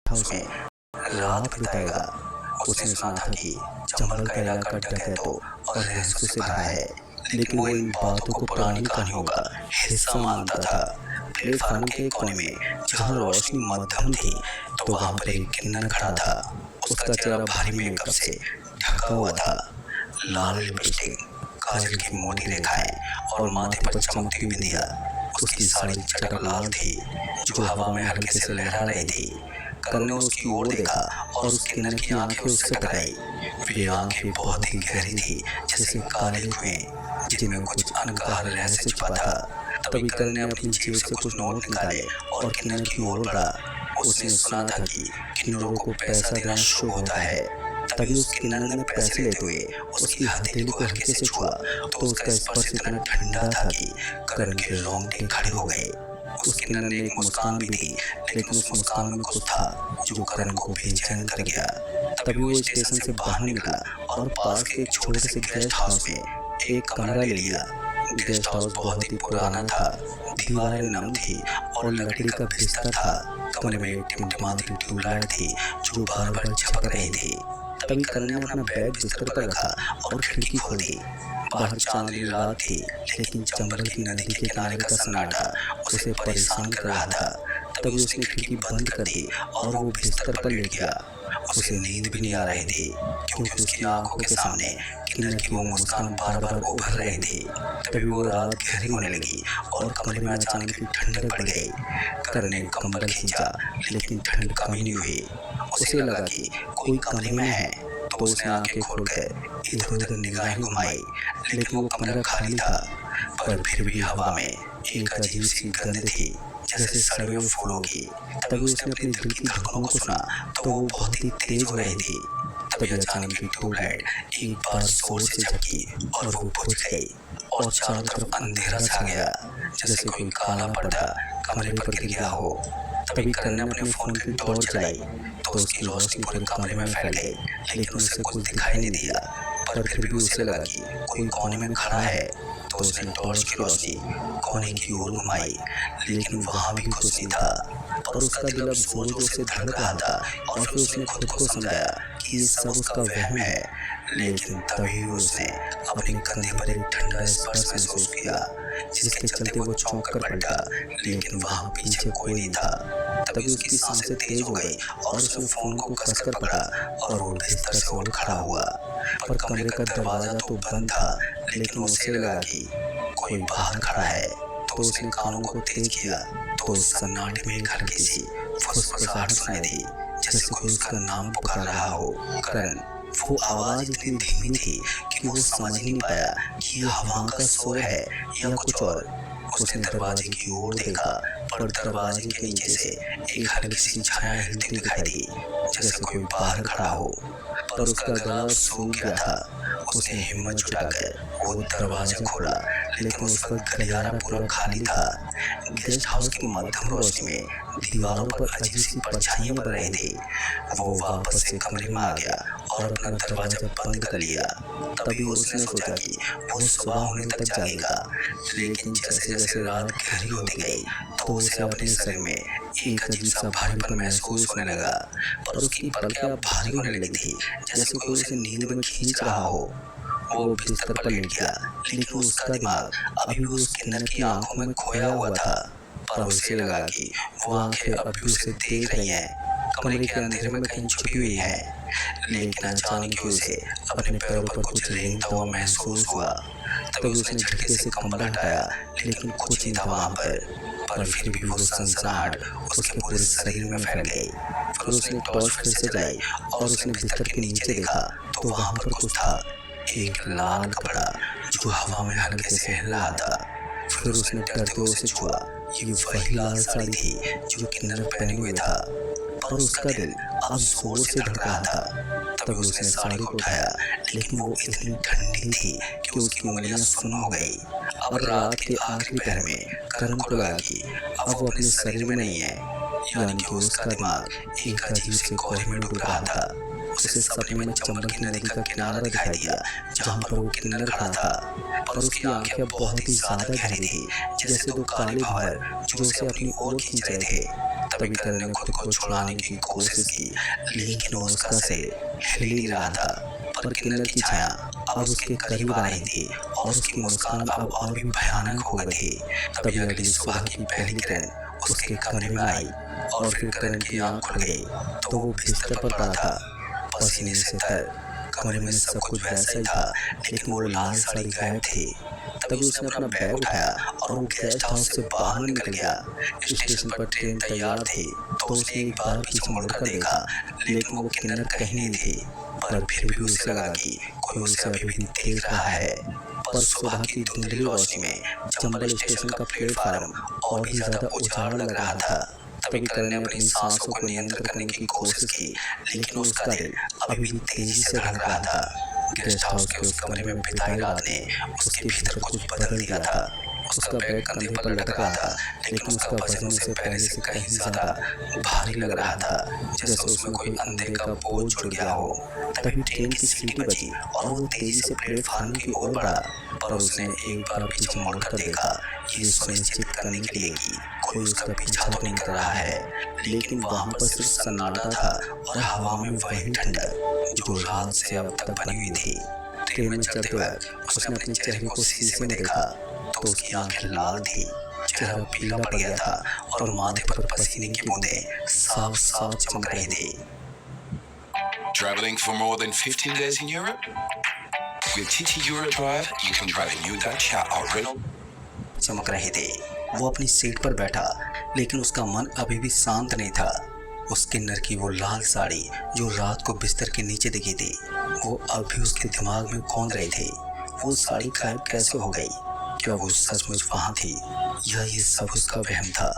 House में रात बिताएगा। उसने सुना था कि चंबल का इलाका डकैतों और रहस्यों से भरा है, लेकिन वो इन बातों को पुरानी कहानियों का हिस्सा मानता था। प्लेटफार्म के कोने में जहाँ रोशनी मध्यम थी, तो वहाँ पर एक किन्नर खड़ा था। उसका चेहरा भारी मेकअप से ढका हुआ था। लाल लिपस्टिक, काजल की मोटी रेखाएं और माथे पर चमकती हुई बिंदिया। उसकी साड़ी चटक लाल थी, जो हवा में हल्के से लहरा रही थी। करण ने उसकी ओर देखा और उस किन्नर की आंखें उससे टकराई। वे आंखें बहुत ही गहरी थी, जैसे काले कुएं जिनमें कुछ अनकहा रहस्य छुपा था। तभी करण ने अपनी जेब से कुछ नोट निकाले और किन्नर की ओर बढ़ा। उसने सुना था कि किन्नरों को पैसा देना शुभ होता है। तभी उस किन्नर ने पैसे लेते हुए उसकी हथेली को हल्के से छुआ, तो उसका स्पर्श इतना ठंडा था कि करण के रोंगटे खड़े हो गए। उस किन्नर ने एक मुस्कान भी दी, लेकिन उस मुस्कान में कुछ था जो करण को बेचैन कर गया। तभी वो स्टेशन से बाहर निकला और पास के एक छोटे से गेस्ट हाउस में एक कमरा ले लिया। गेस्ट हाउस बहुत ही पुराना था, दीवारें नम थी और लकड़ी का बिस्तर था। कमरे में एक टिमटिमाती ट्यूबलाइट थी जो बार बार झपक रही थी। तभी करण ने अपना बैग बिस्तर पर रखा और खिड़की खोल दी। बाहर चांदनी रात थी, लेकिन चंबल की नदी के किनारे का सन्नाटा उसे परेशान कर रहा था। तभी उसने खिड़की बंद कर दी और वो बिस्तर पर लेट गया। उसे नींद भी नहीं आ रही थी, क्योंकि उसकी आंखों के सामने किन्नर की वो मुस्कान बार बार उभर रही थी। तभी वो रात गहरी होने लगी और कमरे में अचानक ही ठंडक बढ़ गई। करण ने कंबल खींचा, लेकिन ठंड कम ही नहीं हुई। उसे लगा कि कोई कमरे में है, तो उसने आंखें खोलकर इधर उधर निगाहें घुमाई, लेकिन वो कमरा खाली था। पर फिर भी हवा में एक अजीब सी गंध थी, जैसे सड़े हुए फूलों की। तभी उसने अपने दिल की धड़कनों को सुना, तो वो बहुत ही तेज हो रही थी। तभी अचानक ही ट्यूबलाइट एक बार जोर से झपकी और वो बुझ गई और चारों तरफ अंधेरा छा गया, जैसे कोई काला पर्दा कमरे पर गिर गया हो। तभी करण ने अपने फोन की टॉर्च जलाई, तो उसकी रोशनी पूरे कमरे में फैल गई, लेकिन उसे कुछ दिखाई नहीं दिया। पर फिर भी उसे लगा कि कोई कोने में खड़ा है, तो उसने टॉर्च की रोशनी कोने की ओर घुमाई, लेकिन वहां भी कुछ नहीं था। पर उसका दिल अब जोर जोर से धड़क रहा था और फिर उसने खुद को समझाया कि ये सब उसका वहम है। लेकिन तभी उसने अपने कंधे पर एक ठंडा स्पर्श महसूस किया, जिसके चलते वो चौंक कर पलटा, लेकिन वहां पीछे कोई नहीं था। तभी उसकी सांसें तेज हो गई और उसने फोन को कसकर पकड़ा और वो बिस्तर से उठ खड़ा हुआ। पर कमरे का दरवाजा तो बंद था, लेकिन उसे लगा कि कोई बाहर खड़ा है। तो उसने कानों को तेज किया, तो उस सन्नाटे में एक हल्की सी फुसफुसाहट सुनाई दी, जैसे कोई उसका नाम पुकार रहा हो। करण, वो आवाज इतनी धीमी थी कि वो समझ ही नहीं पाया कि यह हवा का शोर है या कुछ और। उसने दरवाजे की ओर देखा, पर दरवाजे के नीचे से एक हल्की सी छाया हिलती दिखाई दी, जैसे कोई बाहर खड़ा हो। पर उसका गला सूख गया था। उसने हिम्मत जुटाकर वो दरवाजा खोला, लेकिन उस वक्त गलियारा पूरा खाली था। गेस्ट हाउस की मध्यम रोशनी में दीवारों पर अजीब सी परछाइयां बन रही थी। वो वापस से कमरे में आ गया और अपना दरवाजा बंद कर लिया। तभी उसने सोचा कि वो सुबह होने तक जाएगा, लेकिन जैसे जैसे रात गहरी होती गई, तो उसे अपने शरीर में एक अजीब सा भारीपन महसूस होने लगा। पर उसकी पलकें अब भारी होने लगी थी, जैसे कोई उसे नींद में खींच रहा हो। वो बिस्तर पर लेट गया, लेकिन उसका दिमाग अभी भी उस किन्नर की आंखों में खोया हुआ था। पर उसे लगा कि वो आंखें अभी उसे देख रही हैं, कमरे के अंधेरे में कहीं छुपी हुई है। लेकिन अचानक ही उसे अपने पैरों पर कुछ रेंगता हुआ महसूस हुआ। तभी उसने झटके से कंबल हटाया, लेकिन कुछ नहीं था वहां पर फिर भी वो सनसनाहट उसके पूरे शरीर में फैल गई। फिर उसने टॉर्च फिर से जलाई और उसने बिस्तर के नीचे देखा, तो वहां पर कुछ था, एक लाल कपड़ा जो हवा में हल्के से हिल रहा था। फिर उसने डरते हुए उसे छुआ। ये वही लाल साड़ी थी जो किन्नर पहने हुए था, पर उसका दिल अब जोर से धड़क रहा था। तभी उसने साड़ी को उठाया, लेकिन वो इतनी ठंडी थी कि उसकी उंगलियां सुन्न हो गई। अब रात के आखिरी पहर में करण को लगा कि अब वो अपने शरीर में नहीं है, यानी कि उसका दिमाग एक अजीब से कोहरे में डूब रहा था। उसे सपने में चंबल की नदी का किनारा दिखाई दिया, जहाँ पर वो किन्नर खड़ा था। पर उसकी आंखें बहुत ही ज्यादा गहरी थी, जैसे दो काले भंवर जो उसे अपनी ओर खींच रहे थे। तभी करण ने खुद को छुड़ाने की कोशिश की, लेकिन वो उसका सिर हिल ही नहीं रहा था। पर किन्नर की छाया अब उसके करीब आ रही थी और उसकी मुस्कान अब और भी भयानक हो गई थी। तभी अगली सुबह की पहली किरण उसके कमरे में आई और फिर करण की आंख खुल गई तो वो बिस्तर पर पड़ा था, पसीने से तर। कमरे में सब कुछ वैसा ही था, लेकिन वो लाल साड़ी गायब थी। तभी उसने अपना बैग उठाया और वो गेस्ट हाउस से बाहर निकल गया। स्टेशन पर ट्रेन तैयार थी तो उसने एक बार पीछे मुड़कर देखा, लेकिन वो किन्नर कहीं नहीं थी। पर फिर भी उसे लगा कि कोई उसे अभी भी देख रहा है। पर सुबह की धुंधली रोशनी में चंबल स्टेशन का प्लेटफार्म और भी ज्यादा उजाड़ लग रहा था। तभी करण ने अपनी सांसों को नियंत्रित करने की कोशिश की, लेकिन उसका दिल अभी भी तेजी से धड़क रहा था। गेस्ट हाउस के उस कमरे में बिताई रात ने उसके भीतर कुछ बदल दिया था। उसका बैग कंधे पर लटक रहा था, लेकिन उसका वजन उसे पहले से कहीं ज्यादा भारी लग रहा था, जैसे उसमें कोई अंधे का बोझ जुड़ गया हो। तभी ट्रेन की सीटी बजी और वो तेजी से प्लेटफार्म की ओर बढ़ा, पर उसने एक बार पीछे मुड़कर देखा, ये सुनिश्चित करने के लिए कि कोई उसका पीछा तो नहीं कर रहा है। लेकिन वहां पर सिर्फ सन्नाटा था और हवा में वही ठंडक जो रात से अब तक बनी हुई थी। ट्रेन में चलते वक्त उसने अपने चेहरे को शीशे में देखा तो उसकी आंखें लाल थी, चेहरा पीला पड़ गया था और माथे पर पसीने की बूंदें साफ साफ चमक रही थी। Traveling for more than 15 days in Europe? With TT Euro Drive, you can drive a new Dacia or Renault. चमक रहे थे। वो अपनी सीट पर बैठा, लेकिन उसका मन अभी भी शांत नहीं था। उस किन्नर की वो लाल साड़ी जो रात को बिस्तर के नीचे दिखी थी, वो अब भी उसके दिमाग में कौंध रही थी। वो साड़ी गायब कैसे हो गई? क्या वो सचमुच वहाँ थी या ये सब उसका वहम था?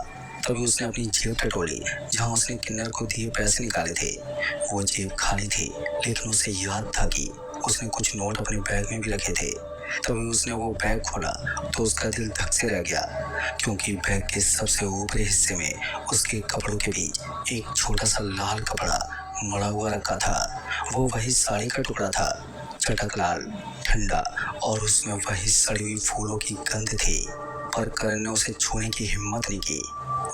तभी उसने अपनी जेब टटोली जहाँ उसने किन्नर को दिए पैसे निकाले थे। वो जेब खाली थी, लेकिन उसे याद था कि उसने कुछ नोट अपने बैग में भी रखे थे। तभी उसने वो बैग खोला तो उसका दिल धक से रह गया, क्योंकि बैग के सबसे ऊपरी हिस्से में उसके कपड़ों के बीच एक छोटा सा लाल कपड़ा मड़ा हुआ रखा था। वो वही साड़ी का टुकड़ा था, चटक लाल, ठंडा, और उसमें वही सड़ी हुई फूलों की गंध थी। पर करण ने उसे छूने की हिम्मत नहीं की।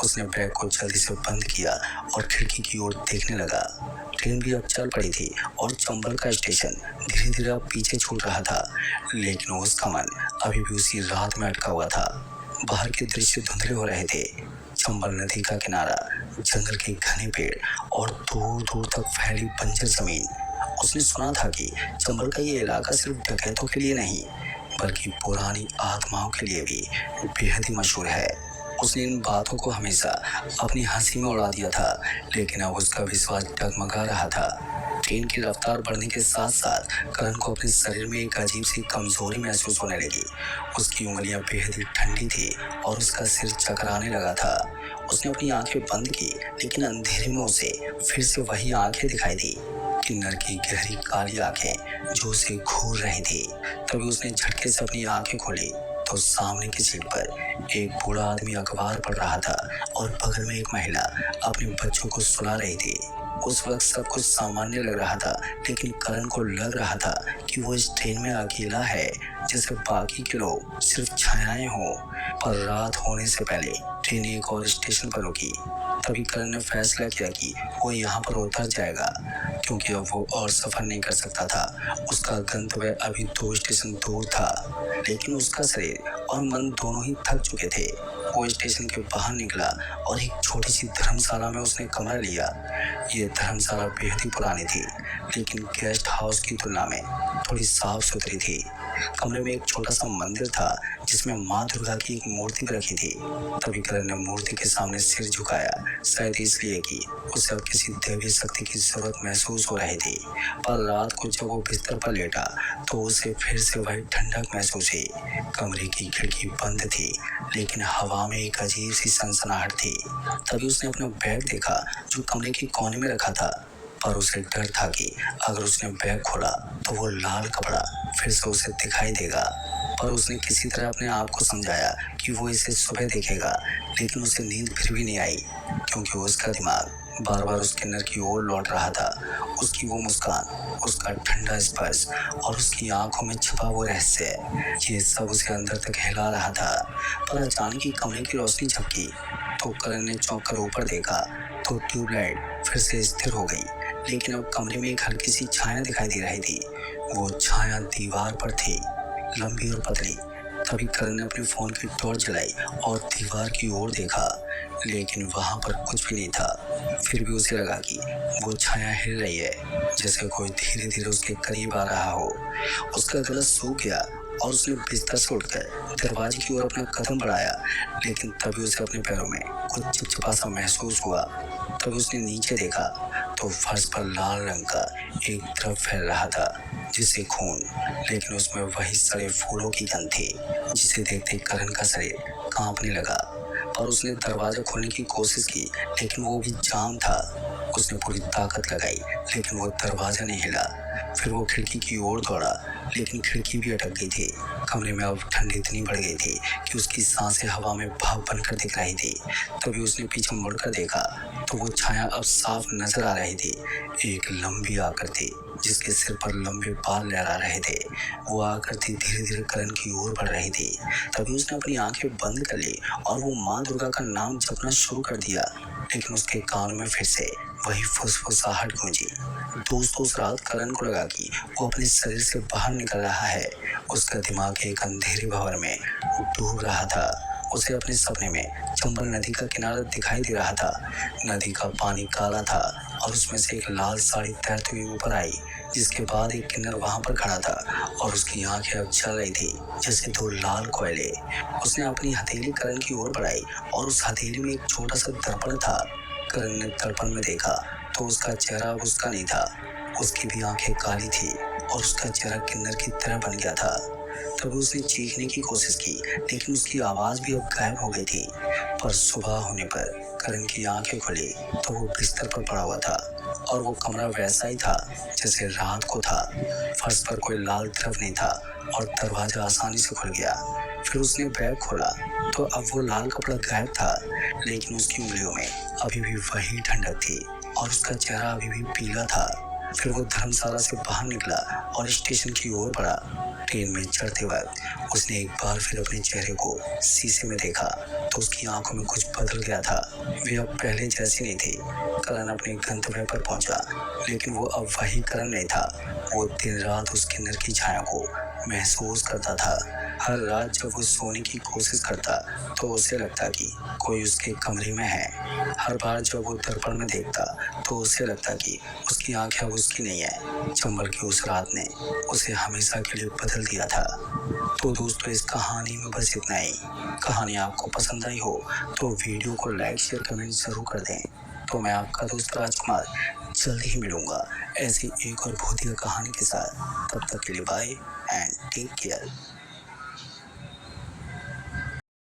उसने बैग को जल्दी से बंद किया और खिड़की की ओर देखने लगा। ट्रेन भी अब चल पड़ी थी और चंबल का स्टेशन धीरे धीरे पीछे छूट रहा था, लेकिन उसका मन अभी भी उसी रात में अटका हुआ था। बाहर के दृश्य धुंधले हो रहे थे। चंबल नदी का किनारा, जंगल के घने पेड़ और दूर दूर तक फैली बंजर जमीन। उसने सुना था कि चंबल का ये इलाका सिर्फ डकैतों के लिए नहीं, बल्कि पुरानी आत्माओं के लिए भी बेहद ही मशहूर है। उसने इन बातों को हमेशा अपनी हंसी में उड़ा दिया था, लेकिन अब उसका विश्वास डगमगा रहा था। ट्रेन की रफ्तार बढ़ने के साथ साथ करण को अपने शरीर में एक अजीब सी कमजोरी महसूस होने लगी। उसकी उंगलियां बेहद ही ठंडी थी और उसका सिर चकराने लगा था। उसने अपनी आंखें बंद की, लेकिन अंधेरे में उसे फिर से वही आंखें दिखाई दी, किन्नर की गहरी काली आंखें जो उसे घूर रही थी। तभी उसने झटके से अपनी आंखें खोली तो सामने की सीट पर एक बूढ़ा आदमी अखबार पढ़ रहा था और बगल में एक महिला अपने बच्चों को सुला रही थी। उस वक्त सब कुछ सामान्य लग रहा था, लेकिन करण को लग रहा था कि वो इस ट्रेन में अकेला है, जैसे बाकी के लोग सिर्फ छायाएं हों। पर रात होने से पहले ट्रेन एक और स्टेशन पर रुकी। तभी करण ने फैसला किया कि वो यहाँ पर उतर जाएगा, क्योंकि अब वो और सफर नहीं कर सकता था। उसका गंतव्य अभी 2 स्टेशन दूर था, लेकिन उसका शरीर और मन दोनों ही थक चुके थे। वो स्टेशन के बाहर निकला और एक छोटी सी धर्मशाला में उसने कमरा लिया। ये धर्मशाला बेहद ही पुरानी थी, लेकिन गेस्ट हाउस की तुलना में थोड़ी साफ सुथरी थी। कमरे में एक छोटा सा मंदिर था जिसमें माँ दुर्गा की एक मूर्ति रखी थी। तभी करण ने मूर्ति के सामने सिर झुकाया, शायद इसलिए कि उसे अब किसी दैवीय शक्ति की जरूरत महसूस हो रही थी। पर रात को जब वो बिस्तर पर लेटा तो उसे फिर से वही ठंडक महसूस हुई। कमरे की खिड़की बंद थी, लेकिन हवा में एक अजीब सी सनसनाहट थी। तभी उसने अपना बैग देखा जो कमरे के कोने में रखा था, पर उसे डर था कि अगर उसने बैग खोला तो वो लाल कपड़ा फिर से उसे दिखाई देगा। पर उसने किसी तरह अपने आप को समझाया कि वो इसे सुबह देखेगा, लेकिन उसे नींद फिर भी नहीं आई, क्योंकि उसका दिमाग बार बार उस किन्नर की ओर लौट रहा था। उसकी वो मुस्कान, उसका ठंडा स्पर्श और उसकी आंखों में छुपा वो रहस्य, ये सब उसे अंदर तक हिला रहा था। पर अचानक ही कमरे की रोशनी झपकी। तो करण ने चौंक कर ऊपर देखा तो ट्यूबलाइट फिर से स्थिर हो गई, लेकिन अब कमरे में एक हल्की सी छाया दिखाई दे रही थी। वो छाया दीवार पर थी, लंबी और पतली। तभी करण ने अपने फोन की टॉर्च जलाई और दीवार की ओर देखा, लेकिन वहां पर कुछ भी नहीं था। फिर भी उसे लगा कि वो छाया हिल रही है, जैसे कोई धीरे धीरे उसके करीब आ रहा हो। उसका गला सूख गया और उसने बिस्तर से उठकर दरवाजे की ओर अपना कदम बढ़ाया, लेकिन तभी उसे अपने पैरों में कुछ चिपचिपा सा महसूस हुआ। तभी उसने नीचे देखा तो फर्श पर लाल रंग का एक द्रव फैल रहा था, जिसे खून, लेकिन उसमें वही सड़े फूलों की गंध थी, जिसे देखते करण का शरीर कांपने लगा। और उसने दरवाजा खोलने की कोशिश की, लेकिन वो भी जाम था। उसने पूरी ताकत लगाई, लेकिन वो दरवाजा नहीं हिला। फिर वो खिड़की की ओर दौड़ा, लेकिन खिड़की भी अटक गई थी। कमरे में अब ठंड इतनी बढ़ गई थी कि उसकी सांसें हवा में भाप बनकर दिख रही थी। तभी उसने पीछे मुड़कर देखा तो वो छाया अब साफ नजर आ रही थी, एक लंबी आकृति जिसके सिर पर लंबे बाल लहरा रहे थे। वो आकृति धीरे धीरे करण की ओर बढ़ रही थी। तभी उसने अपनी आंखें बंद कर ली और वो माँ दुर्गा का नाम जपना शुरू कर दिया, लेकिन उसके कानों में फिर से वही फुसफुसाहट गूंजी। दोस्तों, उस रात करण को लगा कि वो अपने शरीर से बाहर निकल रहा है। उसका दिमाग एक अंधेरे भंवर में डूब रहा था। उसे अपने सपने में चंबल नदी का किनारा दिखाई दे रहा था। नदी का पानी काला था और उसमें से एक लाल साड़ी तैरती हुई ऊपर आई, जिसके बाद एक किन्नर वहां पर खड़ा था और उसकी आंखें अब चल रही थी जैसे दो लाल कोयले। उसने अपनी हथेली करण की ओर बढ़ाई और उस हथेली में एक छोटा सा दर्पण था। करण ने दर्पण में देखा तो उसका चेहरा अब उसका नहीं था। उसकी भी आंखें काली थी और उसका चेहरा किन्नर की तरह बन गया था। तभी उसने चीखने की कोशिश की, लेकिन उसकी आवाज भी अब गायब हो गई थी। पर सुबह होने पर करण की आंखें खुली तो वो बिस्तर पर पड़ा हुआ था और वो कमरा वैसा ही था जैसे रात को था। फर्श पर कोई लाल द्रव नहीं था और दरवाजा आसानी से खुल गया। फिर उसने बैग खोला तो अब वो लाल कपड़ा गायब था, लेकिन उसकी उंगलियों में अभी भी वही ठंडक थी और उसका चेहरा अभी भी पीला था। फिर वो धर्मशाला से बाहर निकला और स्टेशन की ओर बढ़ा। ट्रेन में चढ़ते वक्त उसने एक बार फिर अपने चेहरे को शीशे में देखा तो उसकी आंखों में कुछ बदल गया था। वे अब पहले जैसी नहीं थी। करण अपने गंतव्य पर पहुंचा, लेकिन वो अब वही करण नहीं था। वो दिन रात उस किन्नर की छाया को महसूस करता था। हर रात जब वो सोने की कोशिश करता तो उसे लगता कि कोई उसके कमरे में है। हर बार जब वो दर्पण में देखता तो उसे लगता कि उसकी आंखें अब उसकी नहीं है। चंबल की उस रात ने उसे हमेशा के लिए बदल दिया था। तो दोस्तों, इस कहानी में बस इतना ही। कहानी आपको पसंद आई हो तो वीडियो को लाइक शेयर कमेंट जरूर कर दें। तो मैं आपका दोस्त राजकुमार जल्द ही मिलूंगा ऐसी एक और भूतिया कहानी के साथ। तब तक के लिए बाय एंड टेक केयर।